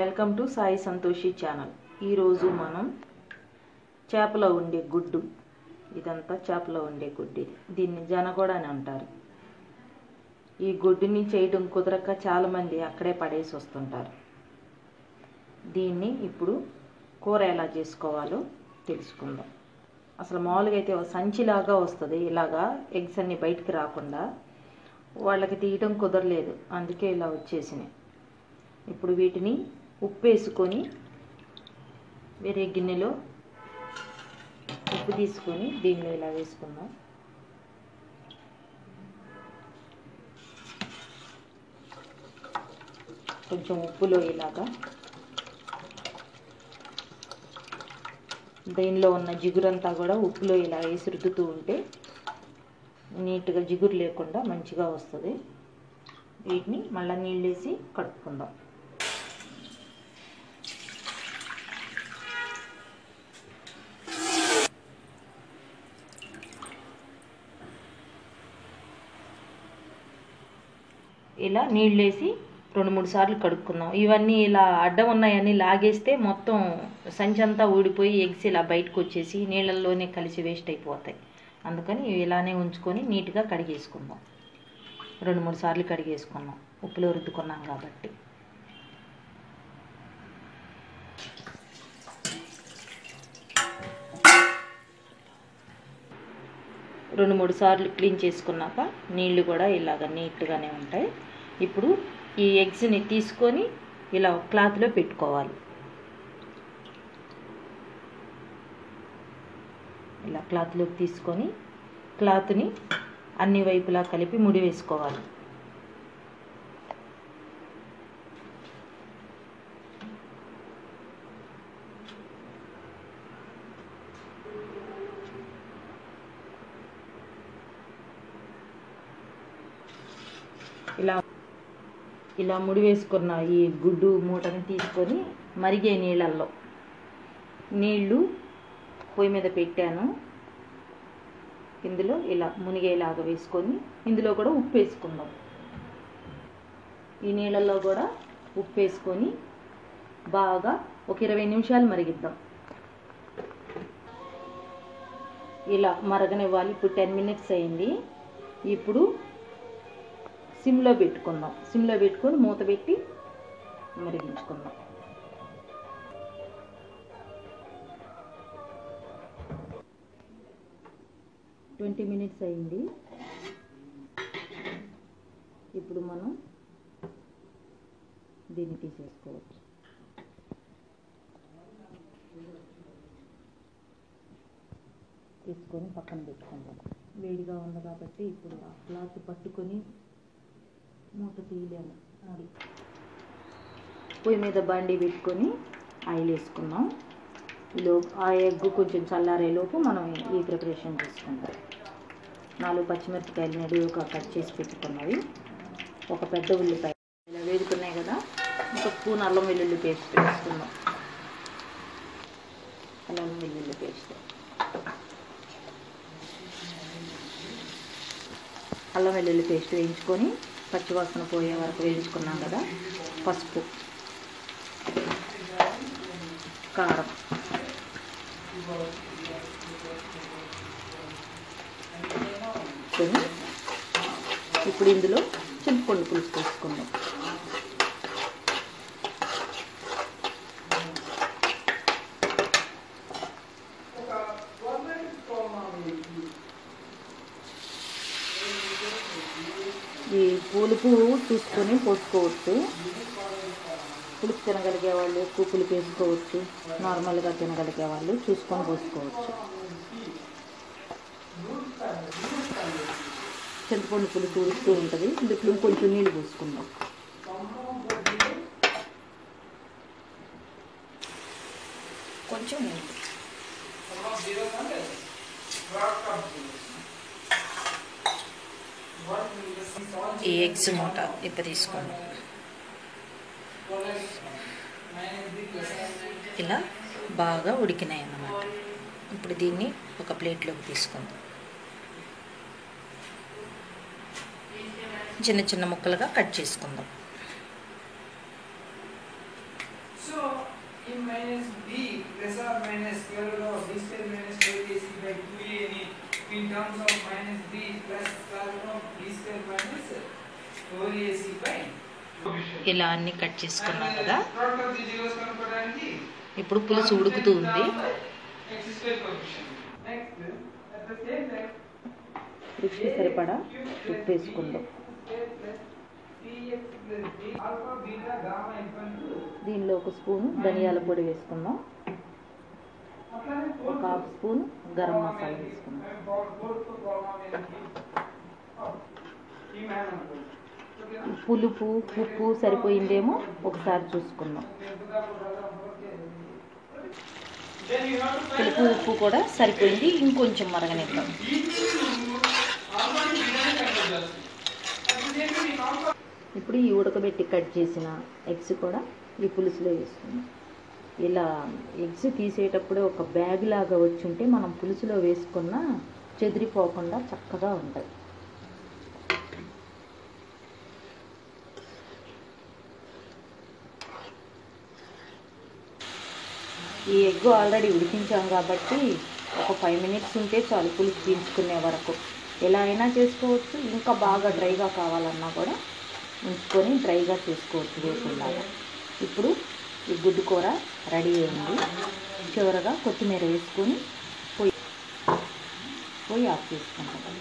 Welcome to Sai Santoshi channel. ఈరోజు మనం చేపలో ఉండే గుడ్డు, ఇదంతా చేపలో ఉండే గుడ్డు, దీన్ని జనగోడ అని అంటారు. ఈ గుడ్డుని చేయడం కుదరక చాలామంది అక్కడే పడేసి వస్తుంటారు. దీన్ని ఇప్పుడు కూర ఎలా చేసుకోవాలో తెలుసుకుందాం. అసలు మామూలుగా అయితే సంచిలాగా వస్తుంది, ఇలాగా ఎగ్స్ అన్ని బయటికి రాకుండా. వాళ్ళకి తీయడం కుదరలేదు, అందుకే ఇలా వచ్చేసినాయి. ఇప్పుడు వీటిని ఉప్పు వేసుకొని వేరే గిన్నెలో ఉప్పు తీసుకొని దీనిలో ఇలా వేసుకుందాం. కొంచెం ఉప్పులో ఇలాగా దీనిలో ఉన్న జిగురంతా కూడా ఉప్పులో ఇలా వేసి రుద్దుతూ ఉంటే నీట్గా జిగురు లేకుండా మంచిగా వస్తుంది. వీటిని మళ్ళీ నీళ్ళు వేసి కడుక్కుందాం. ఇలా నీళ్ళు వేసి 2-3 సార్లు కడుక్కుందాం. ఇవన్నీ ఇలా అడ్డం ఉన్నాయని లాగేస్తే మొత్తం సంచి అంతా ఊడిపోయి ఎగ్స్ ఇలా బయటకు వచ్చేసి నీళ్ళల్లోనే కలిసి వేస్ట్ అయిపోతాయి. అందుకని ఇలానే ఉంచుకొని నీట్గా కడిగేసుకుందాం. 2-3 సార్లు కడిగేసుకున్నాం, ఉప్పులో రుద్దుకున్నాం కాబట్టి. రెండు మూడు సార్లు క్లీన్ చేసుకున్నాక నీళ్లు కూడా ఇలాగ నీట్గానే ఉంటాయి. ఇప్పుడు ఈ ఎగ్స్ని తీసుకొని ఇలా క్లాత్లో పెట్టుకోవాలి. ఇలా క్లాత్లోకి తీసుకొని క్లాత్ని అన్ని వైపులా కలిపి ముడి వేసుకోవాలి. ఇలా ముడి వేసుకున్న ఈ గుడ్డు మూటని తీసుకొని మరిగే నీళ్ళల్లో, నీళ్ళు పొయ్యి మీద పెట్టాను, ఇందులో ఇలా మునిగేలాగా వేసుకొని ఇందులో కూడా ఉప్పు వేసుకుందాం. ఈ నీళ్ళల్లో కూడా ఉప్పు వేసుకొని బాగా ఒక 20 నిమిషాలు మరిగిద్దాం. ఇలా మరగనివ్వాలి. ఇప్పుడు 10 మినిట్స్ అయింది. ఇప్పుడు సిమ్లో పెట్టుకుందాం. సిమ్లో పెట్టుకొని మూత పెట్టి మరిగించుకుందాం. ట్వంటీ మినిట్స్ అయింది. ఇప్పుడు మనం దీన్ని తీసేసుకోవచ్చు. తీసుకొని పక్కన పెట్టుకుందాం. వేడిగా ఉంది కాబట్టి ఇప్పుడు ఆ క్లాత్ పట్టుకొని మూత తీయలేము. అది పొయ్యి మీద బండి పెట్టుకొని ఆయిల్ వేసుకుందాం. ఆ ఎగ్ కొంచెం చల్లారేలోపు మనం ఈ ప్రిపరేషన్ చేసుకుందాం. 4 పచ్చిమిరపకాయలు నిలువుగా కట్ చేసి పెట్టుకున్నవి, ఒక పెద్ద ఉల్లిపాయ ఇలా వేడుకున్నాయి కదా, ఒక స్పూన్ అల్లం వెల్లుల్లి పేస్ట్ వేసుకుందాం. అల్లం వెల్లుల్లి పేస్ట్, అల్లం వెల్లుల్లి పేస్ట్ వేయించుకొని పచ్చివాసన పోయే వరకు వేయించుకున్నాం కదా. పసుపు, కారం, ఇప్పుడు ఇందులో చింతపండు పులుసు తీసుకుందాం. ఈ పులుపు చూసుకొని పోసుకోవచ్చు. పులుపు తినగలిగే వాళ్ళు ఎక్కువ పులుపు వేసుకోవచ్చు, నార్మల్గా తినగలిగే వాళ్ళు చూసుకొని పోసుకోవచ్చు. చింతపండు పులుసు ఉడుకుతూ ఉంటుంది. ఇందులో కొంచెం నీళ్ళు పోసుకుందాం. కొంచెం నీళ్ళు, ఈ ఎగ్స్ మూట ఇప్పుడు తీసుకుందాం. ఇలా బాగా ఉడికినాయి అన్నమాట. ఇప్పుడు దీన్ని ఒక ప్లేట్లోకి తీసుకుందాం. చిన్న చిన్న ముక్కలుగా కట్ చేసుకుందాం. in minus b plus or minus square root of b square minus 4ac by 2a in terms of minus b plus square root of b square minus 4ac by ఇలా అన్ని కట్ చేసుకున్నాం కదా. ఇప్పుడు పులుసు ఉడుకుతూ ఉంది. రుచికి సరిపడా ఉప్పు వేసుకుందాం. దీనిలో ఒక స్పూను ధనియాల పొడి వేసుకుందాం. ఒక హాఫ్ స్పూన్ గరం మసాలా వేసుకుందాం. పులుపు ఉప్పు సరిపోయిందేమో ఒకసారి చూసుకుందాం. పులుపు ఉప్పు కూడా సరిపోయింది. ఇంకొంచెం మరగనిద్దాం. ఇప్పుడు ఈ ఉడకబెట్టి కట్ చేసిన ఎగ్స్ కూడా ఈ పులుసులో వేసుకుందాం. ఇలా ఎగ్స్ తీసేటప్పుడే ఒక బ్యాగ్ లాగా వచ్చి ఉంటే మనం పులుసులో వేసుకున్న చెదిరిపోకుండా చక్కగా ఉంటాయి. ఈ ఎగ్ ఆల్రెడీ ఉడికించాం కాబట్టి ఒక 5 మినిట్స్ ఉంటే చాలు పులుసు తీర్చుకునే వరకు. ఎలా అయినా చేసుకోవచ్చు. ఇంకా బాగా డ్రైగా కావాలన్నా కూడా ఉంచుకొని డ్రైగా చేసుకోవచ్చు వేసుకుందాక. ఇప్పుడు ఈ గుడ్డు కూర రెడీ అయింది. చివరగా కొత్తిమీర వేసుకొని పొయ్యి ఆఫ్ చేసుకుంటాం.